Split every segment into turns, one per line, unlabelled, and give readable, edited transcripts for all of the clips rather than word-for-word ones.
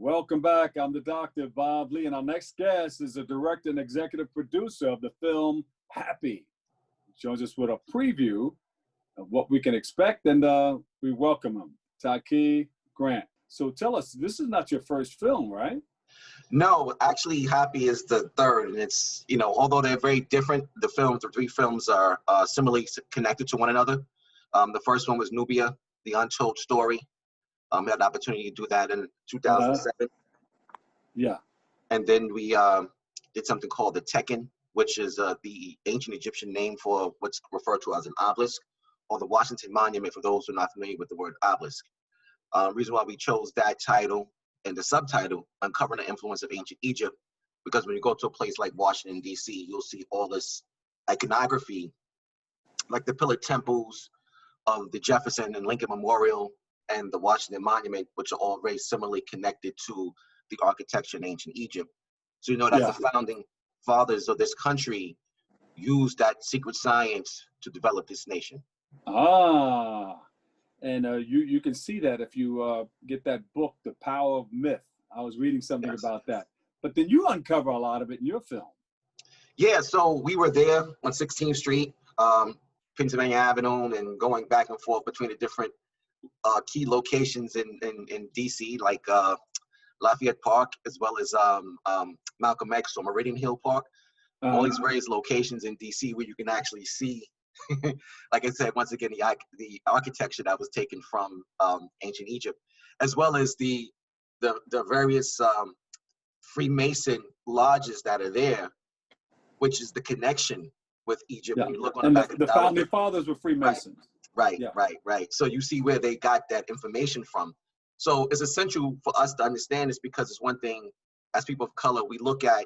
Welcome back. I'm the Dr. Bob Lee, and our next guest is the director and executive producer of the film HAPI. He joins us with a preview of what we can expect, and we welcome him, Taaqiy Grant. So tell us, this is not your first film, right?
No, actually, HAPI is the third, and it's, although they're very different, the three films are similarly connected to one another. The first one was Nubia, The Untold Story. We had the opportunity to do that in 2007.
Yeah.
And then we did something called the Tekken, which is the ancient Egyptian name for what's referred to as an obelisk, or the Washington Monument for those who are not familiar with the word obelisk. Reason why we chose that title and the subtitle, Uncovering the Influence of Ancient Egypt, because when you go to a place like Washington, D.C., you'll see all this iconography, like the pillared temples of the Jefferson and Lincoln Memorial and the Washington Monument, which are all very similarly connected to the architecture in ancient Egypt. So that the founding fathers of this country used that secret science to develop this nation.
Ah, and you can see that if you get that book, The Power of Myth. I was reading something about that. But then you uncover a lot of it in your film. Yeah,
so we were there on 16th Street, Pennsylvania Avenue, and going back and forth between the different key locations in DC, like Lafayette Park, as well as Malcolm X or Meridian Hill Park. All these various locations in DC where you can actually see, like I said, once again, the architecture that was taken from ancient Egypt, as well as the various Freemason lodges that are there, which is the connection with Egypt.
Yeah.
When you look on
and
the back of
the founding fathers were Freemasons.
Right. So you see where they got that information from. So it's essential for us to understand this, because it's one thing as people of color, we look at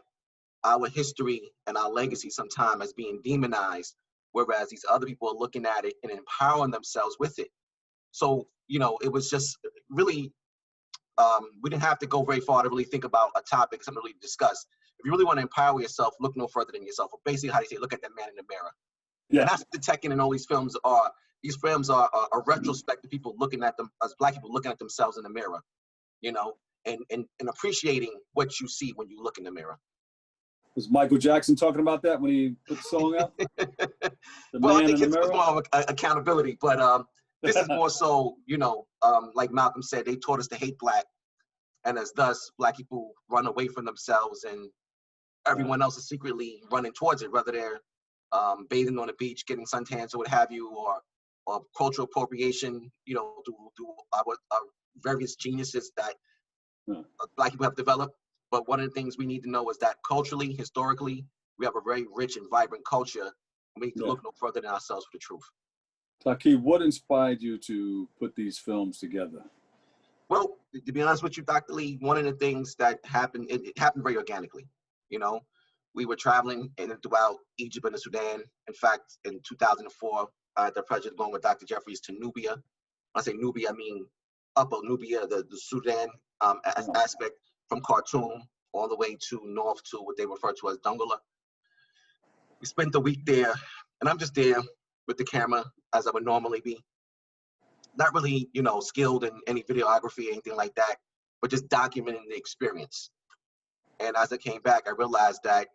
our history and our legacy sometimes as being demonized, whereas these other people are looking at it and empowering themselves with it. So, it was just really, we didn't have to go very far to really think about a topic, something to really discuss. If you really want to empower yourself, look no further than yourself. Or basically, how do you say, look at that man in the mirror. Yeah. And that's what the Tekken and all these films are. These films are a retrospect to people looking at them, as Black people looking at themselves in the mirror, and appreciating what you see when you look in the mirror.
Was Michael Jackson talking about that when he put the song out?
Well, I think it's more of accountability, but this is more so, like Malcolm said, they taught us to hate Black, and as thus Black people run away from themselves, and everyone else is secretly running towards it, whether they're bathing on the beach, getting suntans or what have you, or cultural appropriation, through our various geniuses that Black people have developed. But one of the things we need to know is that culturally, historically, we have a very rich and vibrant culture, and we need to look no further than ourselves for the truth.
Taaqiy, what inspired you to put these films together?
Well, to be honest with you, Dr. Lee, one of the things that happened, it happened very organically. We were traveling throughout Egypt and the Sudan. In fact, in 2004, I had the pleasure of going with Dr. Jeffries to Nubia. When I say Nubia, I mean Upper Nubia, the Sudan aspect, from Khartoum all the way to north to what they refer to as Dongola. We spent the week there, and I'm just there with the camera as I would normally be. Not really, skilled in any videography or anything like that, but just documenting the experience. And as I came back, I realized that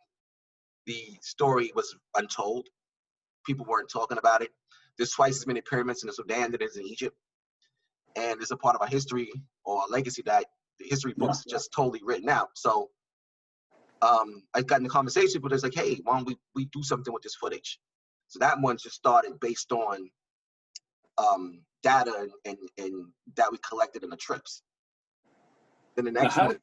the story was untold. People weren't talking about it. There's twice as many pyramids in the Sudan than there is in Egypt. And it's a part of our history or our legacy that the history books are just totally written out. So I got in a conversation, but it's like, hey, why don't we do something with this footage? So that one just started based on data and that we collected in the trips. Then the next one,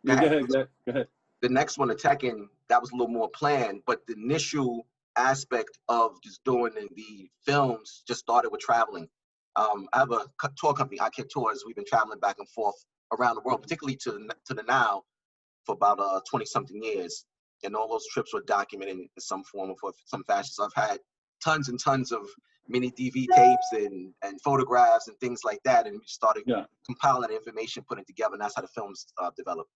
go ahead.
The next one, the Tekken, that was a little more planned, but the initial aspect of just doing the films just started with traveling. I have a tour company, HAPI Tours. We've been traveling back and forth around the world, particularly to the now, for about 20-something years. And all those trips were documented in some form or some fashion. So I've had tons and tons of mini DV tapes and photographs and things like that. And we started compiling that information, putting it together, and that's how the films developed.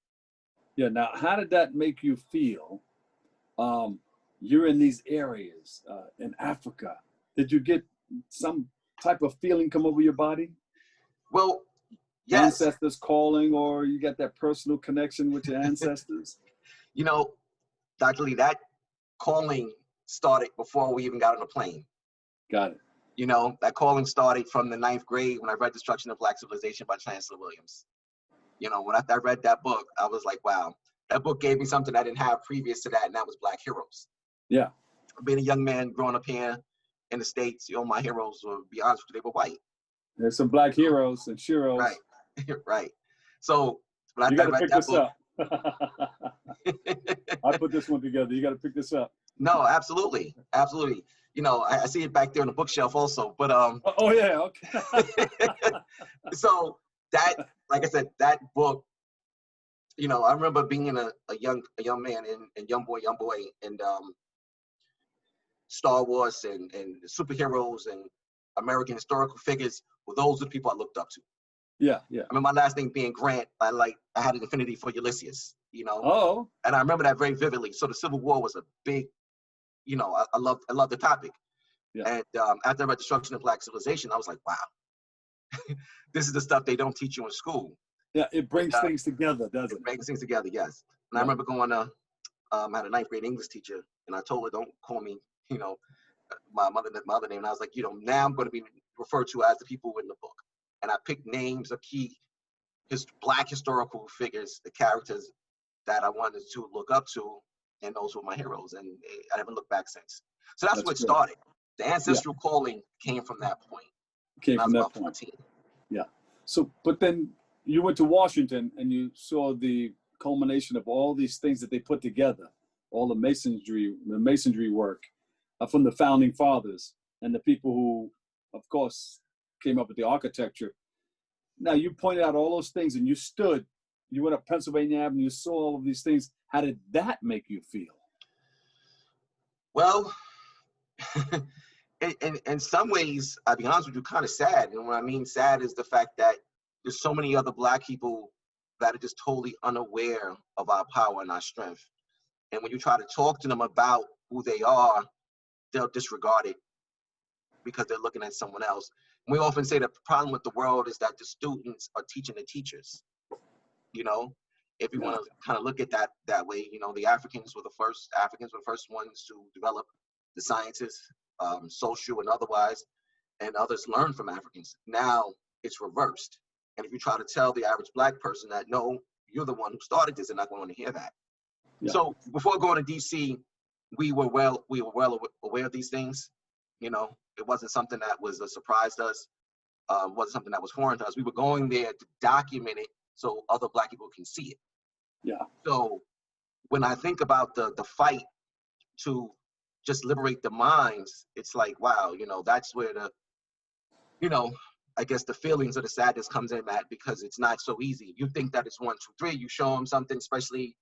Yeah, now how did that make you feel? You're in these areas in Africa. Did you get some type of feeling come over your body?
Well, Yes.
ancestors calling, or you got that personal connection with your ancestors?
You know, Dr. Lee, that calling started before we even got on a plane.
Got it.
You know, that calling started from the 9th grade when I read Destruction of Black Civilization by Chancellor Williams. You know, when I read that book, I was like, wow, that book gave me something I didn't have previous to that, and that was Black heroes.
Yeah.
Being a young man growing up here in the States, you know, my heroes, to be honest with you, they were white.
There's some Black heroes and sheroes.
Right, right. So when
You
I
got to
read
pick
that
this
book,
up. I put this one together. You got to pick this up.
no, absolutely, absolutely. You know, I see it back there on the bookshelf also. But
Oh yeah, okay.
so that, like I said, that book, you know, I remember being a young man and young boy, and Star Wars and superheroes and American historical figures were those are the people I looked up to.
Yeah, yeah.
I mean, my last name being Grant, I had an affinity for Ulysses, you know.
Oh.
And I remember that very vividly. So the Civil War was a big, you know, I love the topic.
Yeah.
And after I read Destruction of Black Civilization, I was like, wow, this is the stuff they don't teach you in school.
Yeah, it brings things together, doesn't it?
It brings things together, yes. And
Yeah.
I remember going to, I had a 9th grade English teacher, and I told her, don't call me, you know, my other name. And I was like, you know, now I'm going to be referred to as the people in the book. And I picked names of key Black historical figures, the characters that I wanted to look up to, and those were my heroes. And I haven't looked back since. So that's where it started. The ancestral calling came from that point.
Came from that
about
point.
14.
Yeah. So, but then you went to Washington and you saw the culmination of all these things that they put together, all the masonry work from the founding fathers and the people who, of course, came up with the architecture. Now, you pointed out all those things and you went up Pennsylvania Avenue, you saw all of these things. How did that make you feel?
Well, in some ways, I'll be honest with you, kind of sad. And what I mean sad is the fact that there's so many other Black people that are just totally unaware of our power and our strength. And when you try to talk to them about who they are, they'll disregard it because they're looking at someone else. And we often say the problem with the world is that the students are teaching the teachers. You know, if you want to kind of look at that way, you know, the Africans were the first ones to develop the sciences, social and otherwise, and others learned from Africans. Now it's reversed. And if you try to tell the average Black person that, no, you're the one who started this, they're not going to hear that. Yeah. So before going to DC, we were well aware of these things. You know, it wasn't something that was a surprise to us. Wasn't something that was foreign to us. We were going there to document it so other Black people can see it.
Yeah.
So when I think about the fight to just liberate the minds, it's like, wow, you know, that's where I guess the feelings of the sadness comes in, Matt, because it's not so easy. You think that it's 1, 2, 3. You show them something, especially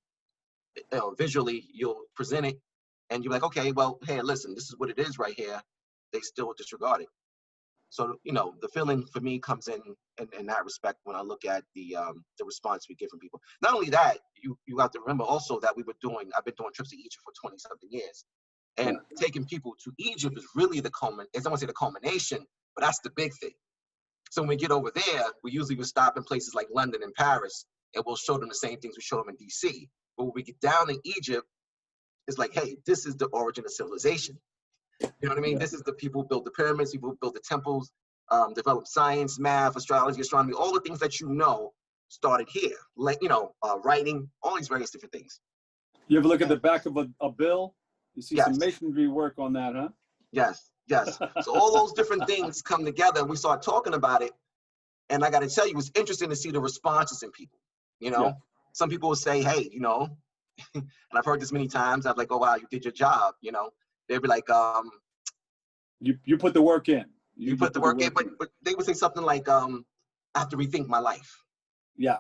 visually, you'll present it, and you're like, okay, well, hey, listen, this is what it is right here. They still disregard it. So, you know, the feeling for me comes in that respect when I look at the response we get from people. Not only that, you have to remember also that I've been doing trips to Egypt for 20-something years. And taking people to Egypt is really I don't want to say the culmination, but that's the big thing. So when we get over there, we usually will stop in places like London and Paris, and we'll show them the same things we show them in DC. But when we get down in Egypt, it's like, hey, this is the origin of civilization. You know what I mean? Yeah. This is the people who built the pyramids, people who built the temples, developed science, math, astrology, astronomy, all the things that you know started here. Like, you know, writing, all these various different things.
You ever look at the back of a bill? You see some masonry work on that, huh?
Yes, yes. So all those different things come together and we start talking about it. And I got to tell you, it's interesting to see the responses in people. You know, some people will say, hey, you know, and I've heard this many times. I'm like, oh, wow, you did your job. You know, they'd be like,
you put the work in.
You put the work in, but they would say something like, I have to rethink my life.
Yeah.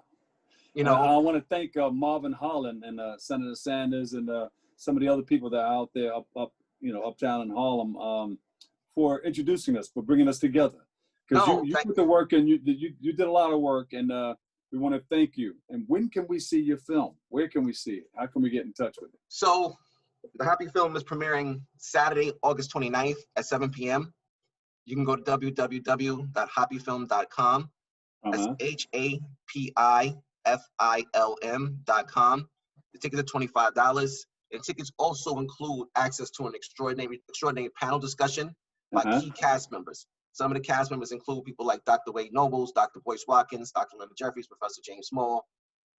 You know,
I want to thank Marvin Holland and Senator Sanders and some of the other people that are out there uptown in Harlem for introducing us, for bringing us together. Because you put the work in, you did a lot of work, and we want to thank you. And when can we see your film? Where can we see it? How can we get in touch with it?
So the HAPI film is premiering Saturday, August 29th at 7 p.m. You can go to www.hapifilm.com. That's
Uh-huh.
HAPIFILM.com. The tickets are $25. And tickets also include access to an extraordinary panel discussion by
Uh-huh.
key cast members. Some of the cast members include people like Dr. Wade Nobles, Dr. Boyce Watkins, Dr. Leonard Jeffries, Professor James Small,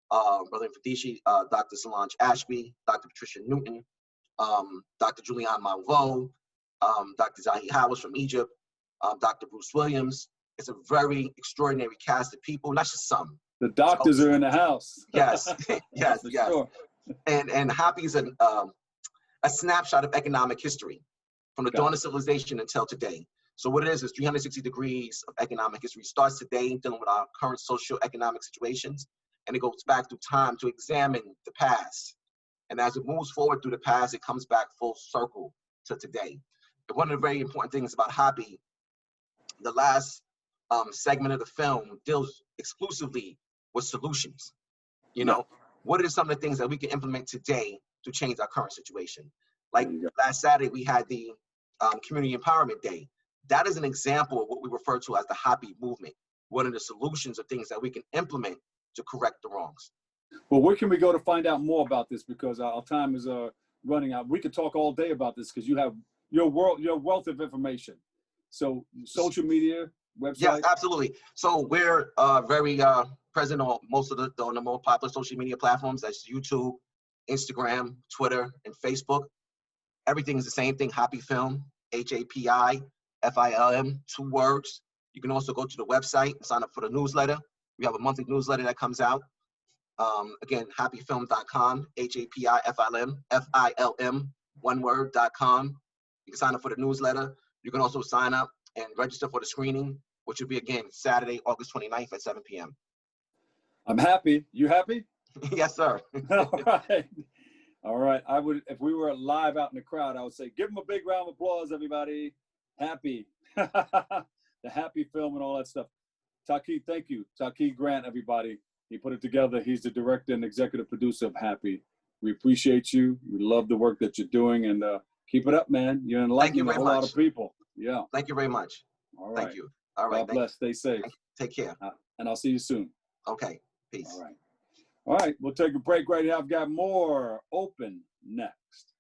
Brother Fadishi, Dr. Solange Ashby, Dr. Patricia Newton, Dr. Julianne Malveaux, Dr. Zahi Howes from Egypt, Dr. Bruce Williams. It's a very extraordinary cast of people, not just some.
The doctors are in the house.
Yes, yes,
For
yes.
sure.
And HAPI is a snapshot of economic history from the dawn of civilization until today. So what it is 360 degrees of economic history. It starts today dealing with our current socio-economic situations, and it goes back through time to examine the past. And as it moves forward through the past, it comes back full circle to today. And one of the very important things about HAPI, the last segment of the film deals exclusively with solutions. You know, what are some of the things that we can implement today to change our current situation? Like last Saturday, we had the Community Empowerment Day. That is an example of what we refer to as the HAPI movement. What are the solutions or things that we can implement to correct the wrongs?
Well, where can we go to find out more about this? Because our time is running out. We could talk all day about this because you have your wealth of information. So social media, website?
Yes, absolutely. So we're very present on most of the more popular social media platforms. That's YouTube, Instagram, Twitter, and Facebook. Everything is the same thing, HAPI Film, HAPIFILM, 2 words. You can also go to the website and sign up for the newsletter. We have a monthly newsletter that comes out. Again, happyfilm.com, HAPIFILM, 1 word.com. You can sign up for the newsletter. You can also sign up and register for the screening, which will be, again, Saturday, August 29th at 7 p.m.
I'm happy. You happy?
Yes, sir.
All right. All right. I would, if we were live out in the crowd, I would say, give them a big round of applause, everybody. Happy. The HAPI Film and all that stuff. Taaqiy, thank you. Taaqiy Grant, everybody. He put it together. He's the director and executive producer of HAPI. We appreciate you. We love the work that you're doing, and keep it up, man. You're enlightening a whole lot of people. Yeah.
Thank you very much.
All right.
Thank you. All right.
God bless. Stay safe.
Take care.
And I'll see you soon.
Okay. Peace.
All right. All right. We'll take a break right here. I've got more open next.